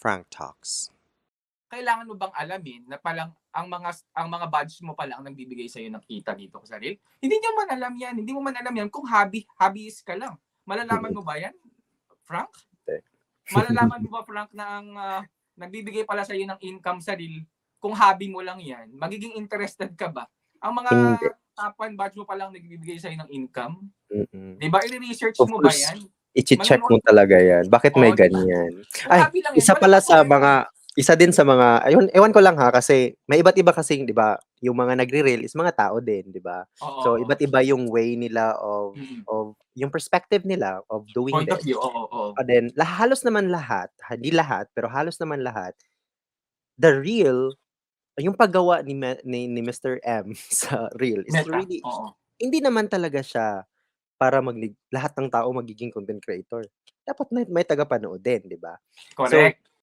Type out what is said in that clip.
Frank Talks. Kailangan mo bang alamin na palang ang mga badge mo pala ang nagbibigay sa'yo ng kita dito sa reel? Hindi niyo man alam yan. Hindi mo man alam yan kung hobbyist ka lang. Malalaman mo ba yan, Frank? Malalaman mo ba, Frank, na ang nagbibigay pala sa'yo ng income sa reel, kung hobby mo lang yan, magiging interested ka ba? Ang mga Hindi. top 1 badge mo palang nagbibigay sa'yo ng income? Mm. Di ba? I-research Of mo ba course, yan? iche-check mo Manonood talaga yan. Bakit may Oo, di ba? ganyan? Kung Ay, hobby lang yan, isa walang pala sa problema. isa din sa mga ayun, ewan ko lang ha, kasi may iba't iba kasing 'di ba, yung mga nagre-reel is mga tao din, 'di ba? Oo, So, oo. iba't iba yung way nila Mm. of yung perspective nila of doing Point of this. view, oo, oo. And then, halos naman lahat, hindi lahat, pero halos naman lahat, the real yung paggawa ni Mr. M sa reel is Meta, really oo. hindi naman talaga siya para lahat ng tao magiging content creator. Dapat may tagapanood din, 'di ba? So, Correct.